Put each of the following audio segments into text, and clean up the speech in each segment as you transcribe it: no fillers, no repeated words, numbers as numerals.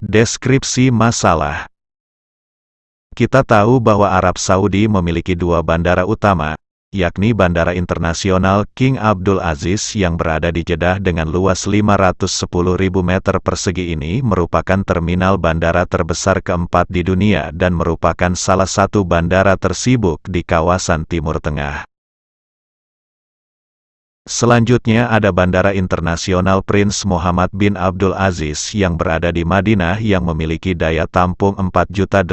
Deskripsi masalah. Kita tahu bahwa Arab Saudi memiliki dua bandara utama, yakni Bandara Internasional King Abdul Aziz yang berada di Jeddah dengan luas 510.000 meter persegi ini merupakan terminal bandara terbesar keempat di dunia dan merupakan salah satu bandara tersibuk di kawasan Timur Tengah. Selanjutnya ada Bandara Internasional Prince Muhammad bin Abdul Aziz yang berada di Madinah yang memiliki daya tampung 4.800.000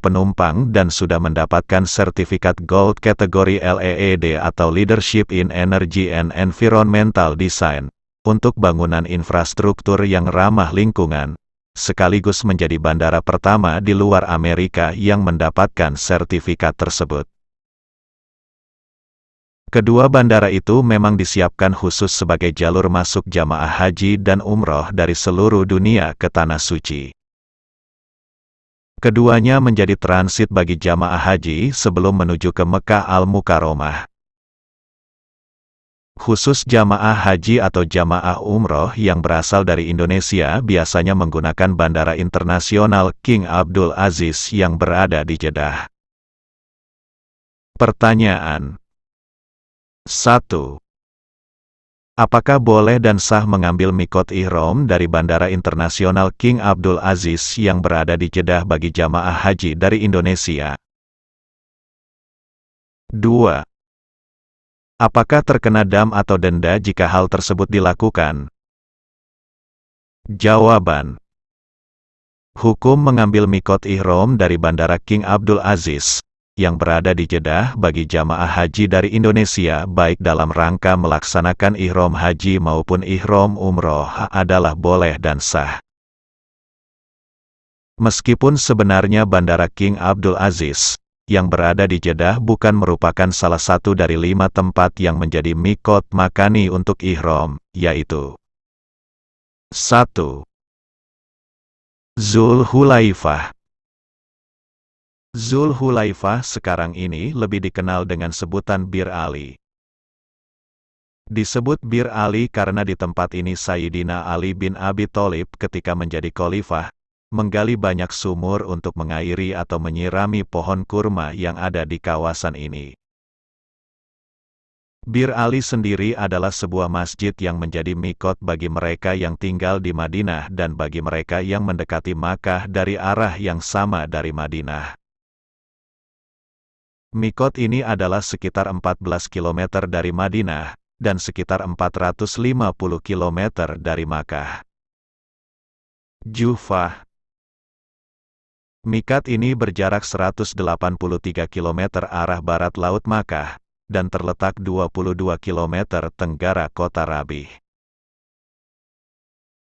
penumpang dan sudah mendapatkan sertifikat Gold kategori LEED atau Leadership in Energy and Environmental Design untuk bangunan infrastruktur yang ramah lingkungan, sekaligus menjadi bandara pertama di luar Amerika yang mendapatkan sertifikat tersebut. Kedua bandara itu memang disiapkan khusus sebagai jalur masuk jamaah haji dan umroh dari seluruh dunia ke Tanah Suci. Keduanya menjadi transit bagi jamaah haji sebelum menuju ke Mekah Al-Mukarramah. Khusus jamaah haji atau jamaah umroh yang berasal dari Indonesia biasanya menggunakan Bandara Internasional King Abdul Aziz yang berada di Jeddah. Pertanyaan 1. Apakah boleh dan sah mengambil mikot ihram dari Bandara Internasional King Abdul Aziz yang berada di Jeddah bagi jamaah haji dari Indonesia? 2. Apakah terkena dam atau denda jika hal tersebut dilakukan? Jawaban. Hukum mengambil mikot ihram dari Bandara King Abdul Aziz yang berada di Jeddah bagi jamaah haji dari Indonesia baik dalam rangka melaksanakan ihram haji maupun ihram umroh adalah boleh dan sah. Meskipun sebenarnya Bandara King Abdul Aziz yang berada di Jeddah bukan merupakan salah satu dari 5 tempat yang menjadi mikot makani untuk ihram, yaitu 1. Zulhulaifah. Zulhulaifah sekarang ini lebih dikenal dengan sebutan Bir Ali. Disebut Bir Ali karena di tempat ini Sayyidina Ali bin Abi Thalib ketika menjadi khalifah, menggali banyak sumur untuk mengairi atau menyirami pohon kurma yang ada di kawasan ini. Bir Ali sendiri adalah sebuah masjid yang menjadi mikot bagi mereka yang tinggal di Madinah dan bagi mereka yang mendekati Makkah dari arah yang sama dari Madinah. Mikot ini adalah sekitar 14 km dari Madinah, dan sekitar 450 km dari Makkah. Jufah. Mikat ini berjarak 183 km arah barat Laut Makkah, dan terletak 22 km tenggara kota Rabih.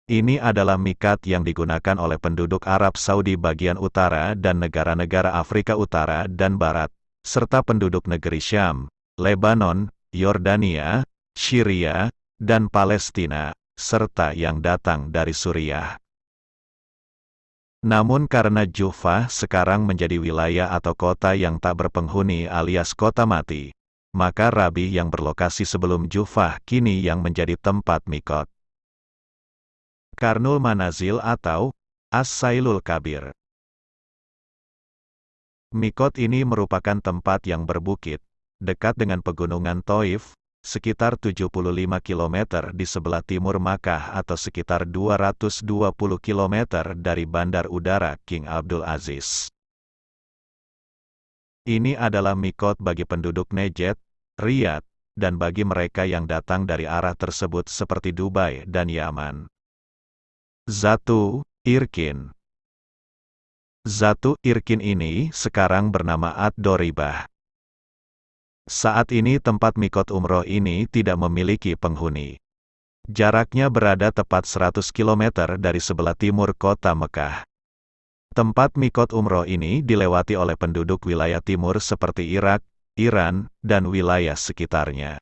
Ini adalah mikat yang digunakan oleh penduduk Arab Saudi bagian utara dan negara-negara Afrika Utara dan Barat, serta penduduk negeri Syam, Lebanon, Yordania, Syria, dan Palestina, serta yang datang dari Suriah. Namun karena Jufah sekarang menjadi wilayah atau kota yang tak berpenghuni alias kota mati, maka Rabih yang berlokasi sebelum Jufah kini yang menjadi tempat mikot. Karnul Manazil atau As-Sailul Kabir. Mikot ini merupakan tempat yang berbukit, dekat dengan pegunungan Thaif, sekitar 75 km di sebelah timur Makkah atau sekitar 220 km dari Bandar Udara King Abdul Aziz. Ini adalah mikot bagi penduduk Najd, Riyadh, dan bagi mereka yang datang dari arah tersebut seperti Dubai dan Yaman. Zatu Irkin. Zatu Irkin ini sekarang bernama Ad-Doribah. Saat ini tempat mikot umroh ini tidak memiliki penghuni. Jaraknya berada tepat 100 km dari sebelah timur kota Mekah. Tempat mikot umroh ini dilewati oleh penduduk wilayah timur seperti Irak, Iran, dan wilayah sekitarnya.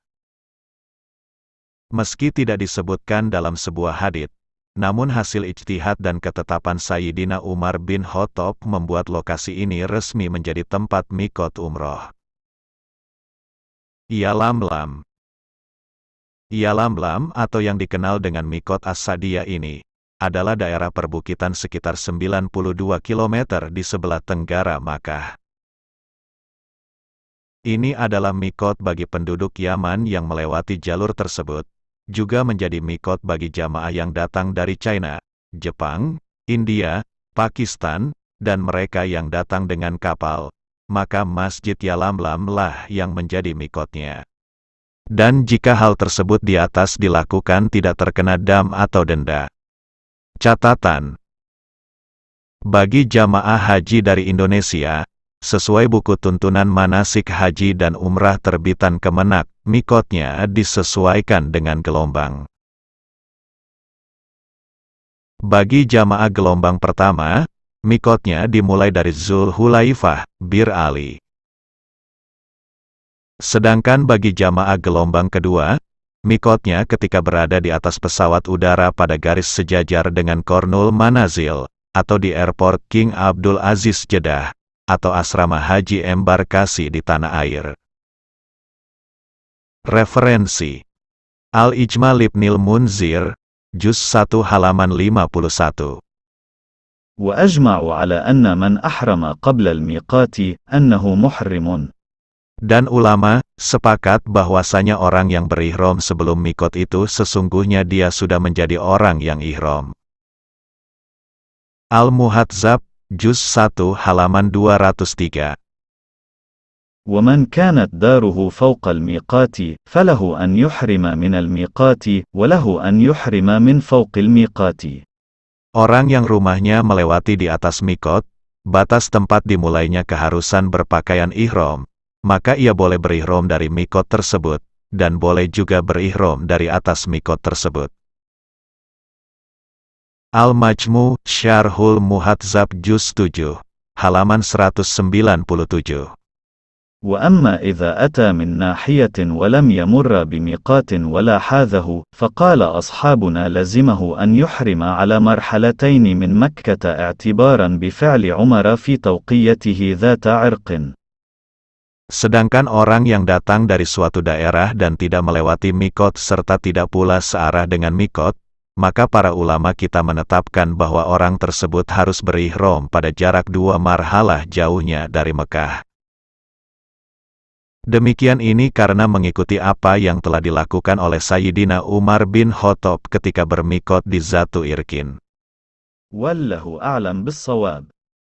Meski tidak disebutkan dalam sebuah hadits, namun hasil ijtihad dan ketetapan Sayyidina Umar bin Khattab membuat lokasi ini resmi menjadi tempat mikot umroh. Yalamlam. Yalamlam atau yang dikenal dengan mikot As-Sadiyah ini adalah daerah perbukitan sekitar 92 km di sebelah tenggara Makkah. Ini adalah mikot bagi penduduk Yaman yang melewati jalur tersebut, juga menjadi mikot bagi jamaah yang datang dari China, Jepang, India, Pakistan, dan mereka yang datang dengan kapal, maka Masjid Yalamlam lah yang menjadi mikotnya. Dan jika hal tersebut di atas dilakukan tidak terkena dam atau denda. Catatan: bagi jamaah haji dari Indonesia, sesuai buku tuntunan manasik haji dan umrah terbitan Kemenak, mikotnya disesuaikan dengan gelombang. Bagi jamaah gelombang pertama, mikotnya dimulai dari Zulhulaifah, Bir Ali. Sedangkan bagi jamaah gelombang kedua, mikotnya ketika berada di atas pesawat udara pada garis sejajar dengan Kornul Manazil, atau di airport King Abdul Aziz Jeddah, atau asrama haji embarkasi di tanah air. Referensi: Al-Ijma' Ibnul Munzir, Juz 1 halaman 51. وأجمعوا على أن من أحرم قبل الميقات أنه محرم. Dan ulama sepakat bahwasanya orang yang berihram sebelum mikot itu sesungguhnya dia sudah menjadi orang yang ihram. Al-Muhadzab, Juz 1 halaman 203. ومن كانت داره فوق الميقات فله أن يحرم من الميقات وله أن يحرم من فوق الميقات. Orang yang rumahnya melewati di atas mikot, batas tempat dimulainya keharusan berpakaian ihram, maka ia boleh berihram dari mikot tersebut, dan boleh juga berihram dari atas mikot tersebut. Al-Majmu' Syarhul Muhadzab Juz 7, halaman 197. وأما إذا أتى من ناحية ولم يمر بميقات ولا حاذه فقال أصحابنا لزمه أن يحرم على مرحلتين من مكة اعتبارا بفعل عمر في توقيته ذات عرق. Sedangkan orang yang datang dari suatu daerah dan tidak melewati mikot serta tidak pula searah dengan mikot, maka para ulama kita menetapkan bahwa orang tersebut harus berihram pada jarak 2 marhalah jauhnya dari Mekah. Demikian ini karena mengikuti apa yang telah dilakukan oleh Sayyidina Umar bin Khattab ketika bermikot di Zatu Irkin. Wallahu a'lam bis-shawab.